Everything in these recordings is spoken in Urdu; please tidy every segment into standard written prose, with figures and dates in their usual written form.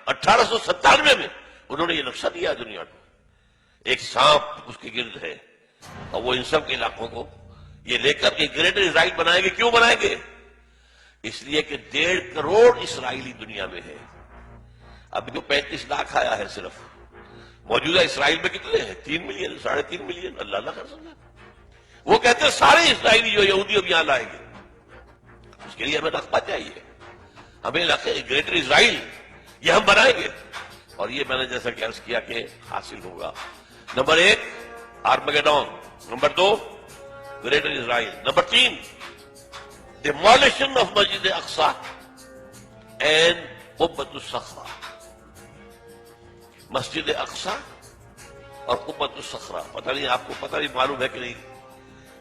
1897 میں انہوں نے یہ نقشہ دیا دنیا کو، ایک سانپ اس کے گرد ہے، اور وہ ان سب کے علاقوں کو یہ لے کر کے گریٹر اسرائیل بنائیں گے۔ کیوں بنائیں گے؟ اس لیے کہ 1.5 کروڑ اسرائیلی دنیا میں ہے، ابھی تو 35 لاکھ آیا ہے صرف، موجودہ اسرائیل میں کتنے ہیں؟ 3 ملین، 3.5 ملین، اللہ نہ کر سکتا۔ وہ کہتے ہیں سارے اسرائیلی جو یہودی اب یہاں لائیں گے، اس کے لیے ہمیں رقبہ چاہیے، ہمیں گریٹر اسرائیل یہ ہم بنائیں گے، اور یہ میں نے جیسا کہ عرض کیا کہ حاصل ہوگا۔ Number 1 Armageddon, number 2 greater Israel, number 3 demolition of مسجد اقصی اینڈ قبۃ الصخرہ۔ مسجد اقصی اور قبۃ الصخرہ، پتہ نہیں آپ کو پتہ نہیں معلوم ہے کہ نہیں،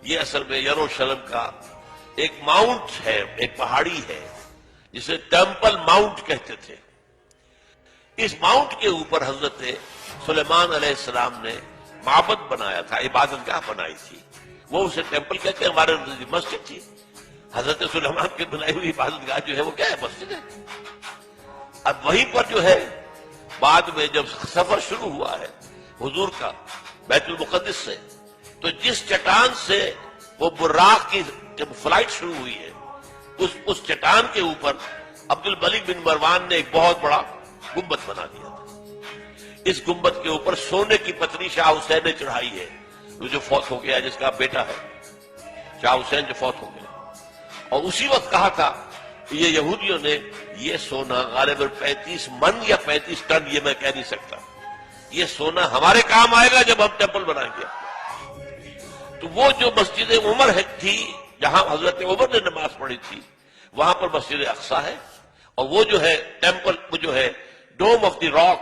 یہ اصل میں یروشلم کا ایک ماؤنٹ ہے، ایک پہاڑی ہے جسے ٹیمپل ماؤنٹ کہتے تھے۔ اس ماؤنٹ کے اوپر حضرت سلیمان علیہ السلام نے معبد بنایا تھا، عبادت گاہ بنائی تھی، وہ اسے ٹیمپل کہتے ہیں، ہمارے مسجد تھی۔ حضرت سلیمان کی بنائی ہوئی عبادت گاہ جو ہے وہ کیا ہے؟ مسجد ہے۔ اب وہیں پر جو ہے بعد میں جب سفر شروع ہوا ہے حضور کا بیت المقدس سے، تو جس چٹان سے وہ براق کی جب فلائٹ شروع ہوئی ہے، اس چٹان کے اوپر عبد الملک بن مروان نے ایک بہت بڑا گنبد بنا دیا تھا۔ اس گنبد کے اوپر سونے کی پتری شاہ حسین نے چڑھائی ہے، وہ جو فوت ہو گیا، جس کا بیٹا ہے شاہ حسین جو فوت ہو گیا، اور اسی وقت کہا تھا کہ یہ یہودیوں نے یہ سونا غالباً 35 من یا 35 ٹن، یہ میں کہہ نہیں سکتا، یہ سونا ہمارے کام آئے گا جب ہم ٹیمپل بنائیں گے۔ تو وہ جو مسجد عمر تھی جہاں حضرت عمر نے نماز پڑھی تھی، وہاں پر مسجد اقصی ہے، اور وہ جو ہے ٹیمپل، وہ جو ہے ڈوم آف دی راک،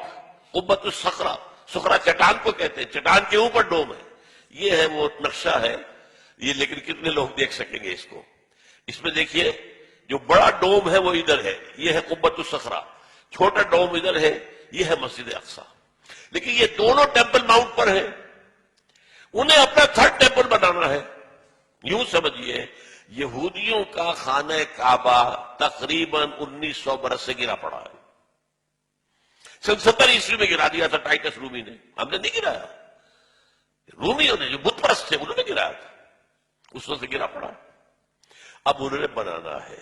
قبۃ الصخرہ، صخرہ چٹان کو کہتے ہیں، چٹان کے اوپر ڈوم ہے، یہ ہے وہ نقشہ ہے یہ۔ لیکن کتنے لوگ دیکھ سکیں گے اس کو؟ اس میں دیکھیے جو بڑا ڈوم ہے وہ ادھر ہے، یہ ہے قبۃ الصخرہ، چھوٹا ڈوم ادھر ہے، یہ ہے مسجد اقصی۔ لیکن یہ دونوں ٹیمپل ماؤنٹ پر ہیں، انہیں اپنا 3rd ٹیمپل بنانا ہے۔ یوں سمجھیے یہودیوں کا خانہ کعبہ تقریباً 1900 برس سے گرا پڑا ہے۔ 70 عیسوی میں گرا دیا تھا ٹائٹس رومی نے، ہم نے نہیں گرایا، رومیوں نے جو بت پرست تھے انہوں نے گرایا تھا، اس وقت سے گرا پڑا۔ اب انہوں نے بنانا ہے۔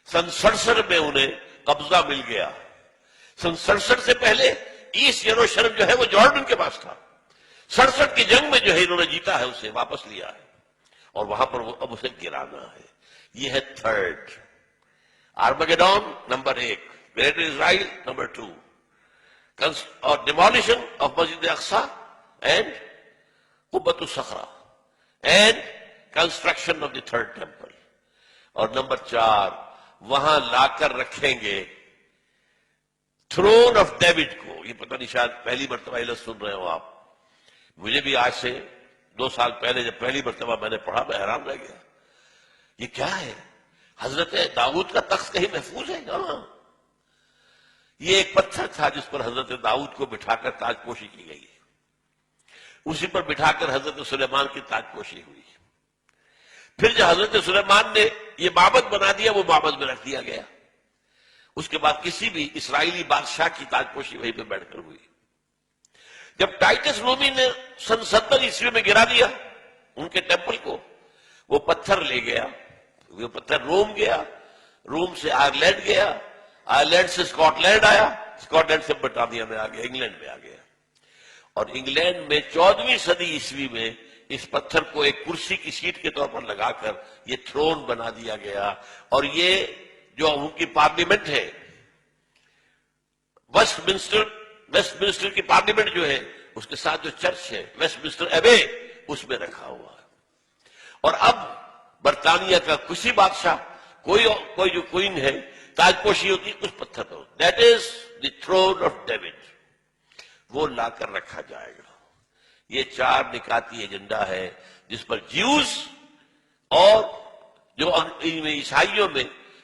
67 میں انہیں قبضہ مل گیا۔ 67 سے پہلے ایسٹ یروشلم جو ہے وہ جارڈن کے پاس تھا۔ 67 کی جنگ میں جو ہے انہوں نے جیتا ہے، اسے واپس لیا ہے، اور وہاں پر اب اسے گرانا ہے۔ یہ ہے 3rd Armageddon, number 1 greater Israel, number 2 اور ڈیمولیشن آف مسجد اقصی اینڈ قبۃ الصخرہ and construction of the 3rd temple. اور نمبر 4 وہاں لا کر رکھیں گے تھرون آف ڈیوڈ کو۔ یہ پتہ نہیں شاید پہلی مرتبہ یہ سن رہے ہو آپ، مجھے بھی آج سے 2 سال پہلے جب پہلی مرتبہ میں نے پڑھا میں حیران رہ گیا، یہ کیا ہے؟ حضرت داؤد کا تخت کہیں محفوظ ہے؟ ہاں، یہ ایک پتھر تھا جس پر حضرت داؤد کو بٹھا کر تاج پوشی کی گئی ہے، اسی پر بٹھا کر حضرت سلیمان کی تاج پوشی ہوئی۔ پھر جو حضرت سلیمان نے یہ معبد بنا دیا، وہ معبد میں رکھ دیا گیا۔ اس کے بعد کسی بھی اسرائیلی بادشاہ کی تاج پوشی وہیں پہ بیٹھ کر ہوئی۔ جب ٹائٹس رومی نے 70 عیسوی میں گرا دیا ان کے ٹیمپل کو، وہ پتھر لے گیا، وہ پتھر روم گیا، روم سے آئرلینڈ گیا، آئرلینڈ سے اسکاٹ لینڈ آیا، اسکاٹ لینڈ سے برطانیہ میں آ گیا، انگلینڈ میں آ گیا، اور انگلینڈ میں 14ویں صدی عیسوی میں اس پتھر کو ایک کرسی کی سیٹ کے طور پر لگا کر یہ تھرون بنا دیا گیا۔ اور یہ جو ان کی پارلیمنٹ ہے، ویسٹ منسٹر کی پارلیمنٹ جو ہے، اس کے ساتھ جو چرچ ہے ویسٹ منسٹر ایبے، اس میں رکھا ہوا ہے۔ اور اب برطانیہ کا کسی بادشاہ، کوئی جو کوئین ہے، تاج پوشی ہوتی ہے اس پتھر پر، that is the throne of David, وہ لا کر رکھا جائے گا۔ یہ 4 نکاتی ایجنڈا ہے جس پر جیوز اور جو عیسائیوں میں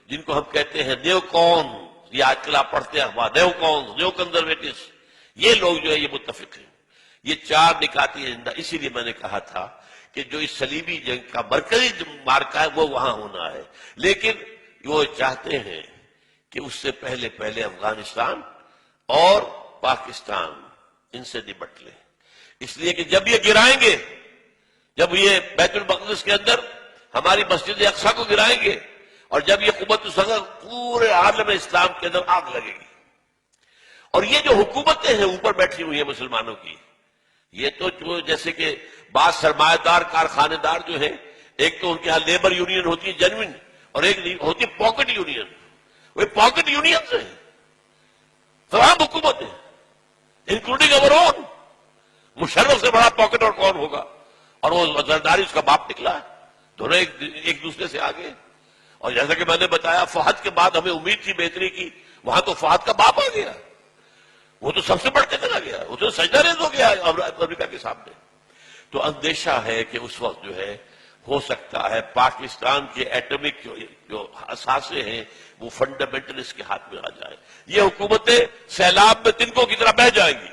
جن کو ہم کہتے ہیں نیو کون، یہ آج کل آپ پڑھتے ہیں نیو کون، نیو کنزرویٹوز، یہ لوگ جو ہے یہ متفق ہیں۔ یہ 4 نکاتی ایجنڈا، اسی لیے میں نے کہا تھا کہ جو اس صلیبی جنگ کا مرکزی مارکا ہے وہ وہاں ہونا ہے، لیکن وہ چاہتے ہیں کہ اس سے پہلے افغانستان اور پاکستان ان سے نمٹ لے، اس لیے کہ جب یہ گرائیں گے، جب یہ بیت المقدس کے اندر ہماری مسجد اقصی کو گرائیں گے، اور جب یہ قوت الصغر پورے عالم اسلام کے اندر آگ لگے گی. اور یہ جو حکومتیں ہیں اوپر بیٹھی ہوئی ہیں مسلمانوں کی، یہ تو جو جیسے کہ بعض سرمایہ دار کارخانے دار جو ہیں، ایک تو ان کے ہاں لیبر یونین ہوتی ہے جینوئن، اور ایک ہوتی ہے پاکٹ یونین. وہ پاکٹ یونین سے ہیں تمام حکومتیں انکلوڈنگ اوور اون. مشرف سے بڑا پاکٹ اور کون ہوگا؟ اور وہ زرداری اس کا باپ نکلا ہے. دونوں ایک دوسرے سے آگے. اور جیسا کہ میں نے بتایا فہد کے بعد ہمیں امید تھی بہتری کی، وہاں تو فہد کا باپ آ گیا، وہ تو سب سے بڑھ کے چلا گیا، وہ تو سجدہ ریز ہو گیا امریکہ کے سامنے. تو اندیشہ ہے کہ اس وقت جو ہے ہو سکتا ہے پاکستان کے ایٹمک جو اثاثے ہیں وہ فنڈامنٹلسٹ کے ہاتھ میں آ جائے. یہ حکومتیں سیلاب میں تنکوں کی طرح بہہ جائیں گی.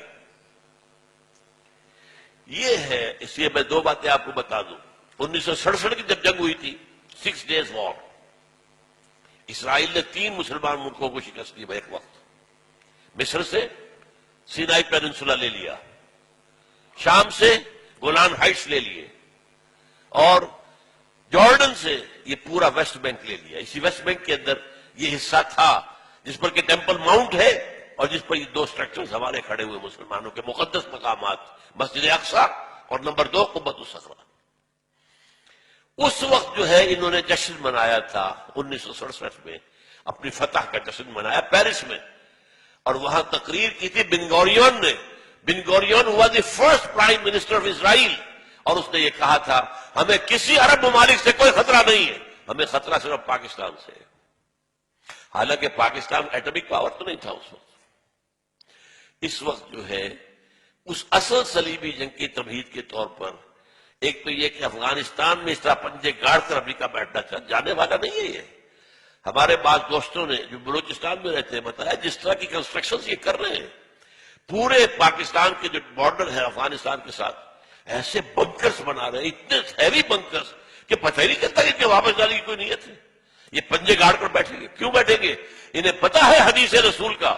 یہ ہے. اس لیے میں دو باتیں آپ کو بتا دوں. 1967 کی جب جنگ ہوئی تھی، 6 days وار، اسرائیل نے 3 مسلمان ملکوں کو شکست دی ایک وقت. مصر سے سینائی پیننسولا لے لیا، شام سے گولان ہائٹس لے لیے، اور جارڈن سے یہ پورا ویسٹ بینک لے لیا. اسی ویسٹ بینک کے اندر یہ حصہ تھا جس پر کہ ٹیمپل ماؤنٹ ہے، اور جس پر یہ 2 سٹرکچرز ہمارے کھڑے ہوئے مسلمانوں کے مقدس مقامات، مسجد اقصی اور نمبر 2 قبۃ الصخرہ. اس وقت جو ہے انہوں نے جشن منایا تھا 1967 میں، اپنی فتح کا جشن منایا پیرس میں، اور وہاں تقریر کی تھی بن گوریون نے. بن گوریون ہوا the first prime minister of Israel, اور اس نے یہ کہا تھا ہمیں کسی عرب ممالک سے کوئی خطرہ نہیں ہے، ہمیں خطرہ صرف پاکستان سے ہے. حالانکہ پاکستان ایٹمک پاور تو نہیں تھا اس وقت. اس وقت جو ہے اس اصل صلیبی جنگ کی تمہید کے طور پر ایک تو یہ کہ افغانستان میں اس طرح پنجے گاڑ کر امریکہ بیٹھنا جانے والا نہیں ہے. یہ ہمارے بعض دوستوں نے جو بلوچستان میں رہتے ہیں بتایا جس طرح کی کنسٹرکشن یہ کر رہے ہیں پورے پاکستان کے جو بارڈر ہے افغانستان کے ساتھ، ایسے بنکرز بنا رہے ہیں، اتنے ہیوی بنکرز کہ پتہ ہی نہیں چلتا کہ واپس جانے کی کوئی نیت ہے. یہ پنجے گاڑ کر بیٹھیں گے. کیوں بیٹھیں گے؟ انہیں پتا ہے حدیث رسول کا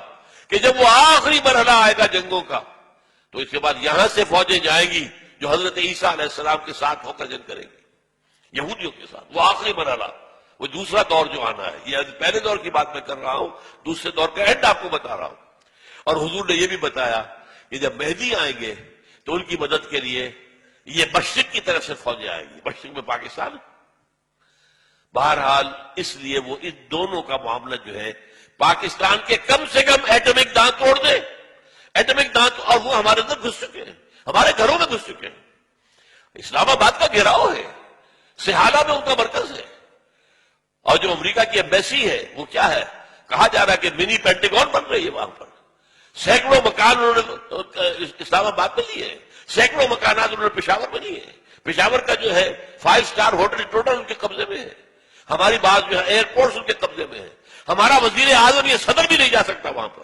کہ جب وہ آخری مرحلہ آئے گا جنگوں کا تو اس کے بعد یہاں سے فوجیں جائیں گی جو حضرت عیسیٰ علیہ السلام کے ساتھ ہو کر جنگ کریں گی یہودیوں کے ساتھ. وہ آخری مرحلہ، وہ دوسرا دور جو آنا ہے. یہ پہلے دور کی بات میں کر رہا ہوں، دوسرے دور کا اینڈ آپ کو بتا رہا ہوں. اور حضور نے یہ بھی بتایا کہ جب مہدی آئیں گے تو ان کی مدد کے لیے یہ مشرق کی طرف سے فوجیں آئیں گی، مشرق میں پاکستان. بہرحال اس لیے وہ ان دونوں کا معاملہ جو ہے پاکستان کے کم سے کم ایٹمک دانت توڑ دے، ایٹمک دانت. اور وہ ہمارے اندر گھس چکے ہیں، ہمارے گھروں میں گھس چکے ہیں. اسلام آباد کا گھیراؤ ہے، سہالہ میں ان کا مرکز ہے. اور جو امریکہ کی ایمبیسی ہے وہ کیا ہے؟ کہا جا رہا ہے کہ منی پینٹیگون بن رہی ہے وہاں پر. سینکڑوں مکان انہوں نے اسلام آباد میں لیے ہیں، سینکڑوں مکانات انہوں نے پشاور میں لیے ہیں. پشاور کا جو ہے 5 اسٹار ہوٹل ٹوٹل ان کے قبضے میں ہے. ہماری بات جو ہے ایئرپورٹس ان کے قبضے میں ہے. ہمارا وزیر اعظم یہ صدر بھی نہیں جا سکتا وہاں پر.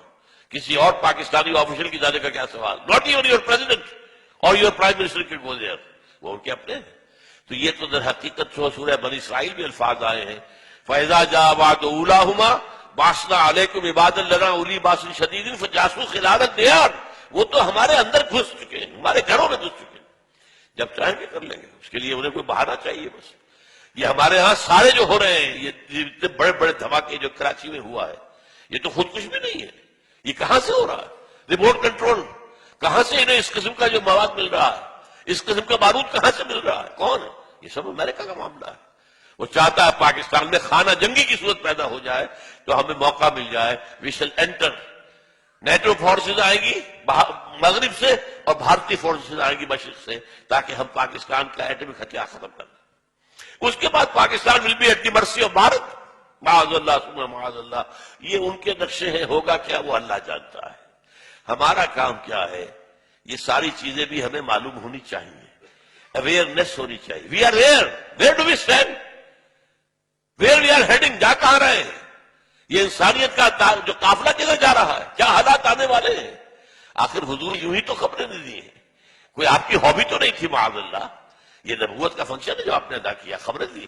کسی اور پاکستانی آفیشل کی جانے کا کیا سوال؟ ناٹ ایون یور پریزیڈنٹ اور your prime minister can go there. وہ ان کے اپنے ہیں. تو یہ تو در حقیقت سورہ بنی اسرائیل میں الفاظ آئے ہیں فَإِذَا جَاءَ وَعْدُ أُولَاهُمَا بَعَثْنَا عَلَيْكُمْ عِبَادًا لَنَا أُولِي بَأْسٍ شَدِيدٍ فَجَاسُوا خِلَالَ الدِّيَارِ. وہ تو ہمارے اندر گھس چکے ہیں، ہمارے گھروں میں گھس چکے ہیں. جب چاہیں گے کر لیں گے، اس کے لیے انہیں کوئی بہانہ چاہیے بس. یہ ہمارے ہاں سارے جو ہو رہے ہیں، یہ اتنے بڑے بڑے دھماکے جو کراچی میں ہوا ہے، یہ تو خود کچھ بھی نہیں ہے. یہ کہاں سے ہو رہا ہے؟ Remote control. کہاں سے انہیں اس قسم کا جو مواد مل رہا ہے، اس قسم کا بارود کہاں سے مل رہا ہے؟ کون ہے؟ یہ سب امریکہ کا معاملہ ہے. وہ چاہتا ہے پاکستان میں خانہ جنگی کی صورت پیدا ہو جائے تو ہمیں موقع مل جائے. وی شل انٹر. نیٹو فورسز آئیں گی مغرب سے اور بھارتی فورسز آئیں گی مشرق سے، تاکہ ہم پاکستان کا ایٹمی ہتھیار ختم کر دیں. اس کے بعد Pakistan will be at the mercy of Bharat. معاذ اللہ ثم معاذ اللہ. یہ ان کے نقشے ہیں، ہوگا کیا وہ اللہ جانتا ہے. ہمارا کام کیا ہے؟ یہ ساری چیزیں بھی ہمیں معلوم ہونی چاہیے، اویئرنیس ہونی چاہیے. We are where do we stand, where we are heading, جا کہاں رہے ہیں. یہ انسانیت کا جو قافلہ کدھر جا رہا ہے، کیا حالات آنے والے ہیں. آخر حضور یوں ہی تو خبریں نہیں دی ہیں، کوئی آپ کی ہابی تو نہیں تھی معاذ اللہ. یہ نبوت کا فنکشن ہے جو آپ نے ادا کیا، خبریں دی.